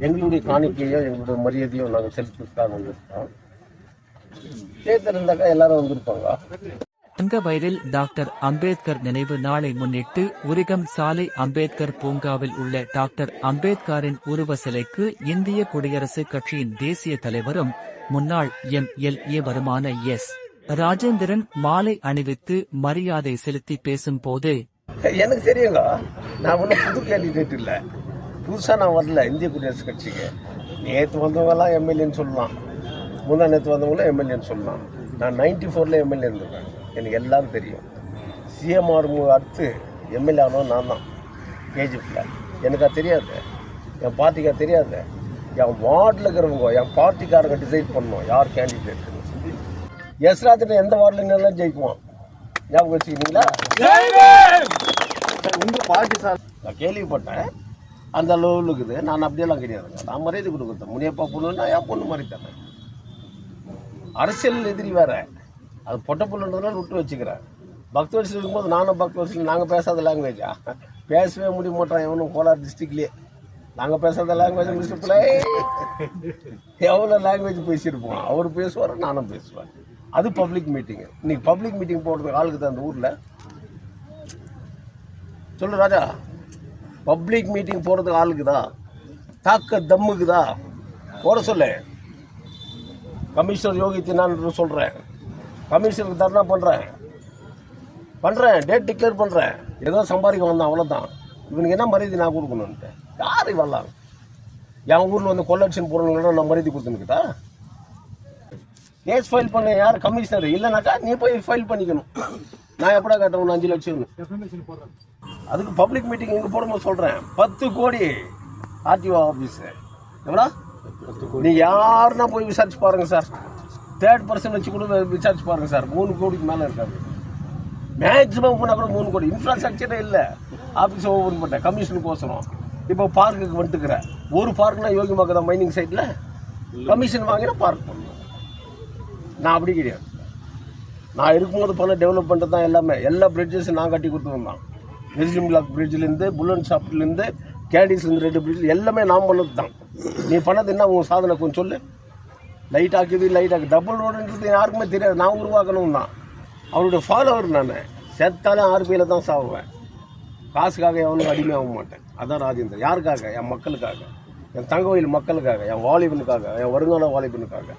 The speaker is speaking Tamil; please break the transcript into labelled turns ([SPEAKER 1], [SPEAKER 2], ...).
[SPEAKER 1] எங்களுடைய காணிக்கையோ எங்களுடைய மரியாதையோ நாங்கள் செலுத்துறதுக்காக வந்திருக்கோம். தேர்தல் இருந்தாக்கா எல்லாரும் வந்திருப்பாங்க.
[SPEAKER 2] தங்கவயலில் டாக்டர் அம்பேத்கர் நினைவு நாளை முன்னிட்டு உரிகம் சாலை அம்பேத்கர் பூங்காவில் உள்ள டாக்டர் அம்பேத்கரின் உருவ சிலைக்கு இந்திய குடியரசுக் கட்சியின் தேசிய தலைவரும் முன்னாள் MLA வருமான எஸ். ராஜேந்திரன் மாலை அணிவித்து மரியாதை செலுத்தி பேசும் போது,
[SPEAKER 1] எனக்கு தெரியுங்க, நான் ஒன்றும் புது கேண்டிடேட் இல்லை, புதுசாக நான் வரல இந்திய குடியரசுக் கட்சிக்கு. நேற்று வந்தவங்கலாம் எம்எல்ஏன்னு சொல்லலாம், முந்தா நேற்று வந்தவங்களும் எம்எல்ஏன்னு சொல்லலாம். நான் 94 எம்எல்ஏ இருந்திருக்கேன், எனக்கு எல்லாரும் தெரியும். சிஎம்ஆர் அடுத்து எம்எல்ஏ ஆனவன் நான் தான் கேஜிஎஃப்பில். எனக்கு அது தெரியாது, என் பார்ட்டிக்கு அது தெரியாது. என் வார்டில் இருக்கிறவங்க என் பார்ட்டிக்காரங்க டிசைட் பண்ணணும் யார் கேண்டிடேட். எஸ் ராஜன் எந்த வார்டில் நல்லா ஜெயிக்குவான், ஞாபகம் வச்சுக்கிட்டீங்களா? உங்கள் பார்ட்டி சார் நான் கேள்விப்பட்டேன், அந்த அளவில் இருக்குது. நான் அப்படியெல்லாம் கிடையாதுங்க, நான் மரியாதை கொடுக்குறேன். முனியப்பா பொண்ணுன்னா என் பொண்ணு மாதிரி தானே. அரசியல் எதிரி வேற, அது பொட்ட பொண்ணுன்றதுனால விட்டு வச்சுக்கிறேன். பக்த வருஷம் இருக்கும்போது நானும் பக்த வருஷம் நாங்கள் பேசாத லாங்குவேஜா பேசவே முடிய மாட்டோம். எவனும் கோலார் டிஸ்ட்ரிக்ட்லேயே நாங்கள் பேசாத லாங்குவேஜ் முடிச்சுப்பில் எவ்வளோ லாங்குவேஜ் பேசியிருப்போம். அவர் பேசுவார், நானும் பேசுவேன். அது பப்ளிக் மீட்டிங்கு. இன்னைக்கு பப்ளிக் மீட்டிங் போடுறதுக்கு ஆளுக்கு தான் அந்த ஊரில் சொல்லு ராஜா. பப்ளிக் மீட்டிங் போடுறதுக்கு ஆளுக்குதா, தாக்க தம்முக்குதா போட சொல்லு. கமிஷனர் யோகி நான் சொல்கிறேன், கமிஷனருக்கு தர்ணா பண்ணுறேன், டேட் டிக்ளேர் பண்ணுறேன். ஏதோ சம்பாதிக்க வந்தான், அவ்வளோதான். இவனுக்கு என்ன மரியாதை நான் கொடுக்கணுன்ட்டு யார் வரலாம்? என் ஊரில் வந்து கொலெக்ஷன் போடுறவங்களோட நான் மரியாதை கொடுத்துனுக்கிட்டா? கேஸ் ஃபைல் பண்ண யார்? கமிஷனர். இல்லைனாக்கா நீ போய் ஃபைல் பண்ணிக்கணும். நான் எப்படா கேட்டேன் 5 லட்சம்? அதுக்கு பப்ளிக் மீட்டிங் இங்கே போடும்போது சொல்கிறேன், 10 கோடி ஆர்டிஓ ஆஃபீஸு. எவ்வளோ? நீ யாருன்னா போய் விசாரிச்சு பாருங்க சார். 3rd பர்சன் வச்சு கூட விசாரிச்சு பாருங்க சார். 3 கோடிக்கு மேலே இருக்காது. மேக்ஸிமம் போனால் கூட 3 கோடி. இன்ஃப்ராஸ்ட்ரக்சரே இல்லை. ஆஃபீஸ் ஓப்பன் பண்ணேன் கமிஷனுக்கு கோசரம். இப்போ பார்க்குக்கு வந்துட்டுக்கிறேன். ஒரு பார்க்குனா யோகி மக்கள் மைனிங் சைட்டில் கமிஷன் வாங்கினா பார்க் பண்ணணும். நான் அப்படி கிடையாது. நான் இருக்கும்போது பண்ண டெவலப்மெண்ட் தான் எல்லாமே. எல்லா பிரிட்ஜஸும் நான் கட்டி கொடுத்துருந்தான். வெஸ்டிம் பிளாக் பிரிட்ஜிலேருந்து, புல்லன் ஷாப்லேருந்து, கேண்டிஸ்லேருந்து 2 பிரிட்ஜ் எல்லாமே நான் பண்ணது தான். நீ பண்ணது என்ன உங்கள் சாதனை கொஞ்சம் சொல்லு. லைட் ஆக்குது, டபுள் ரோடுன்றது யாருக்குமே தெரியாது. நான் உருவாக்கணும் தான். அவருடைய ஃபாலோவர் நான். செத்தாலும் RBIயில் தான் சாவுவேன். காசுக்காக எவனுக்கு அடிமையாக மாட்டேன். அதான் ராஜேந்திரன். யாருக்காக? என் மக்களுக்காக, என் தங்கவயல் மக்களுக்காக, என் வாலிபனுக்காக, என் வருங்கால வாலிபனுக்காக.